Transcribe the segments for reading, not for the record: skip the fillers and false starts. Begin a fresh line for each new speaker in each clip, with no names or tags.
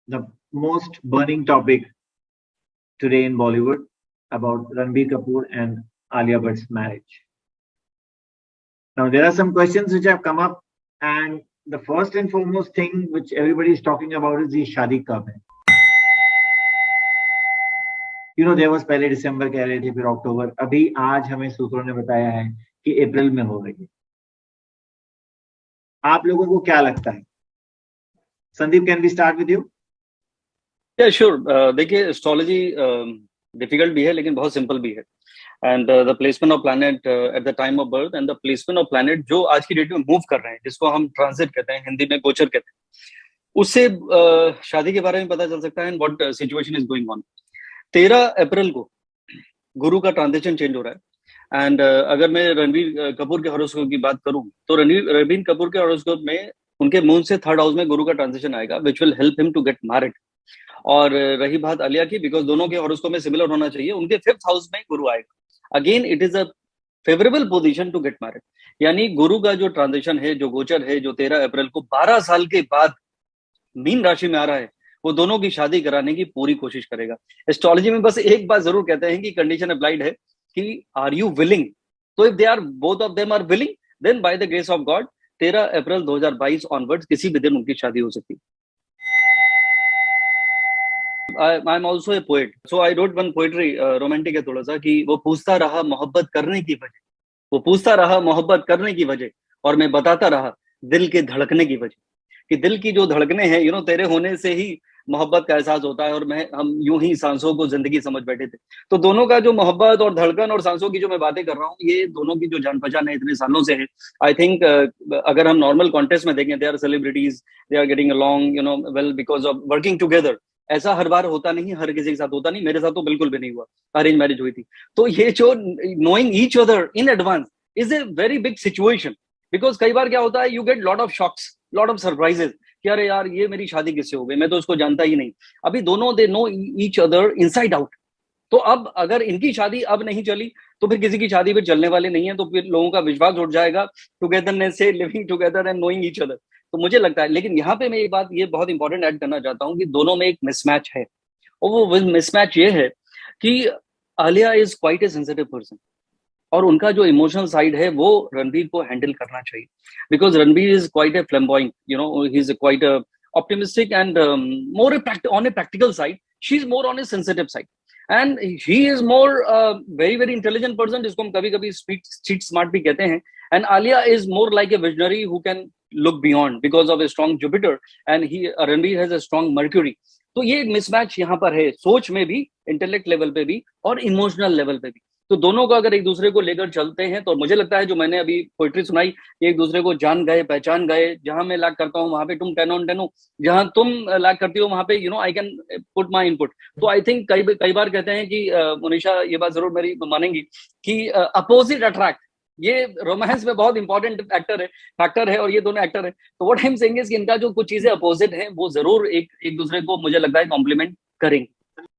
the most burning topic today in Bollywood about Ranbir Kapoor and Alia Bhatt's marriage. Now, there are some questions which have come up, and the first and foremost thing which everybody is talking about is the शादी कब है. There was पहले दिसंबर कह रहे थे, फिर अक्टूबर, अभी आज हमें सूत्रों ने बताया है कि अप्रैल में हो रही है. आप लोगों को क्या लगता है? Sandeep, can we start with you?
Yeah, sure. देखिए, एस्ट्रोलॉजी डिफिकल्ट भी है लेकिन बहुत सिंपल भी है. And the placement of planet at the time of birth and the placement of planet जो आज की डेट में मूव कर रहे हैं, जिसको हम ट्रांजिट कहते हैं, हिंदी में गोचर कहते हैं, उससे शादी के बारे में पता चल सकता है what situation is going on. 13 अप्रैल को गुरु का ट्रांजिशन चेंज हो रहा है. एंड अगर मैं रणबीर कपूर के हॉरोस्कोप की बात करूं तो रणबीर कपूर के हॉरोस्कोप में उनके मून से 3rd हाउस में गुरु का ट्रांजिशन आएगा, which will help him to get married. और रही बात आलिया की, बिकॉज दोनों के हॉरोस्कोप में सिमिलर होना चाहिए, उनके 5th हाउस में गुरु आएगा. Again it is a favourable position to get married. यानी गुरु का जो ट्रांजिशन है, जो गोचर है, जो 13 अप्रैल को 12 साल के बाद मीन राशि में आ रहा है, वो दोनों की शादी कराने की पूरी कोशिश करेगा. एस्ट्रोलॉजी में बस एक बात जरूर कहते हैं कि कंडीशन अप्लाइड है कि आर यू विलिंग. तो if they are, both of them are willing, then by the grace of God 13 April 2022 onwards किसी भी दिन उनकी शादी हो सकती है. I am also a poet, so I wrote one poetry, romantic है थोड़ा सा, कि वो पूछता रहा मोहब्बत करने की वजह, वो पूछता रहा मोहब्बत करने की वजह, और मैं बताता रहा दिल के धड़कने की वजह. कि दिल की जो धड़कने हैं, तेरे होने से ही मोहब्बत का एहसास होता है, और हम यूं ही सांसों को जिंदगी समझ बैठे थे. तो दोनों का जो मोहब्बत और धड़कन और सांसों की जो मैं बातें कर रहा हूँ, ये दोनों की जो जान पहचान है इतने सालों से है. आई थिंक अगर हम नॉर्मल कॉन्टेक्स्ट में देखें, they are celebrities, they are getting along well because of working together. ऐसा हर बार होता नहीं, हर किसी के साथ होता नहीं. मेरे साथ तो बिल्कुल भी नहीं हुआ, अरेंज मैरिज हुई थी. तो ये जो knowing each other in advance is a very big situation, because कई बार क्या होता है, you get lot of shocks, lot of surprises कि अरे यार, ये मेरी शादी किससे हो गई, मैं तो उसको जानता ही नहीं. अभी दोनों they know each other inside out. तो अब अगर इनकी शादी अब नहीं चली तो फिर किसी की शादी फिर चलने वाली नहीं है. तो फिर लोगों का विश्वास उठ जाएगा टुगेदरनेस से, living together and knowing each other. तो मुझे लगता है, लेकिन यहाँ पे मैं एक बात ये बहुत इंपॉर्टेंट ऐड करना चाहता हूँ कि दोनों में एक मिसमैच है. और वो मिसमैच ये है कि Alia is quite a sensitive person, और उनका जो इमोशनल साइड है वो रणबीर को हैंडल करना चाहिए. Because Ranbir is quite a flamboyant, he is quite optimistic and more on a practical side. She is more on A sensitive side, and he is more very very intelligent person, जिसको हम कभी कभी street smart भी कहते हैं. And Alia is more like a visionary who can look beyond because of a strong Jupiter, and Ranbir has a strong Mercury. तो ये mismatch यहाँ पर है, सोच में भी, इंटेलेक्ट लेवल पे भी, और इमोशनल लेवल पे भी. तो दोनों को अगर एक दूसरे को लेकर चलते हैं तो मुझे लगता है, जो मैंने अभी पोइट्री सुनाई कि एक दूसरे को जान गए, पहचान गए, जहां मैं लैक करता हूँ वहां पे तुम 10 on 10 हो, जहां तुम लैक करती हो वहां पे I can put my input. तो आई थिंक कई बार कहते हैं कि मोनिशा ये बात जरूर मेरी मानेंगी कि अपोजिट अट्रैक्ट, ये रोमांस में बहुत इंपॉर्टेंट फैक्टर है, और ये दोनों एक्टर है. तो what I am saying is कि इनका जो कुछ चीजें अपोजिट हैं वो जरूर एक दूसरे को, मुझे लगता है, कॉम्प्लीमेंट करेंगे.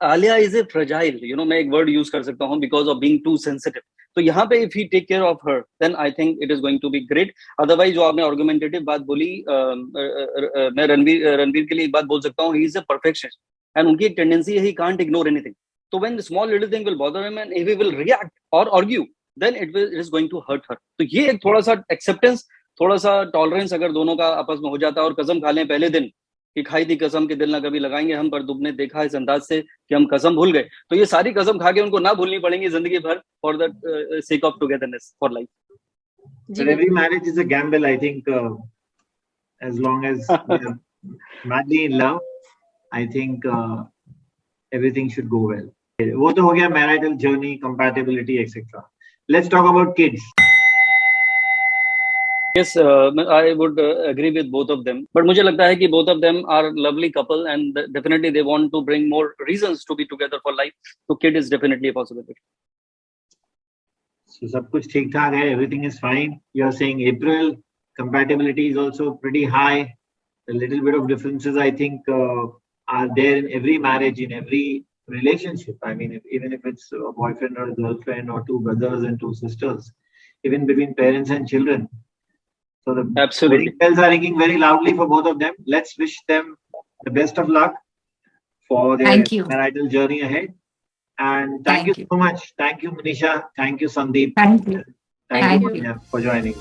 आलिया इज ए फ्रेजाइल, मैं एक वर्ड यूज कर सकता हूँ, because of being too sensitive. तो यहाँ पे if he take care of her, then I think it is going to be great. Otherwise जो आपने आर्गुमेंटेटिव बात बोली, मैं रणबीर के लिए एक बात बोल सकता हूँ, he is a perfectionist, and उनकी एक टेंडेंसी है, ही कांट इग्नोर एनीथिंग. तो when small little thing will bother him and he will react और argue, then it is going to hurt her. तो ये एक थोड़ा सा एक्सेप्टेंस, थोड़ा सा टॉलरेंस अगर दोनों का आपस में हो जाता है, और कसम खा लें पहले दिन कि खाई थी कसम के दिल ना कभी लगाएंगे हम, पर तुमने देखा इस अंदाज से कि हम कसम भूल गए. तो ये सारी कसम खा के उनको ना भूलनी पड़ेंगी जिंदगी भर, for the sake of togetherness for life.
Every marriage is a gamble, I think. As long as they're madly in love, I think everything should go well. वो तो हो गया marital journey, compatibility, etc. Let's talk about kids.
Yes, I would agree with both of them. But मुझे लगता है कि both of them are lovely couple, and definitely they want to bring more reasons to be together for life. So kid is definitely a possibility.
So सब कुछ ठीक ठाक है, everything is fine. You are saying April, compatibility is also pretty high. A little bit of differences, I think, are there in every marriage, in every relationship. I mean, even if it's a boyfriend or a girlfriend, or two brothers and two sisters, even between parents and children. So the wedding bells are ringing very loudly for both of them. Let's wish them the best of luck. for their
Thank you.
marital journey ahead. And thank you so much. Thank you, Manisha. Thank you, Sandeep.
Thank you.
Thank
Thank
you,
you.
Manya, for joining.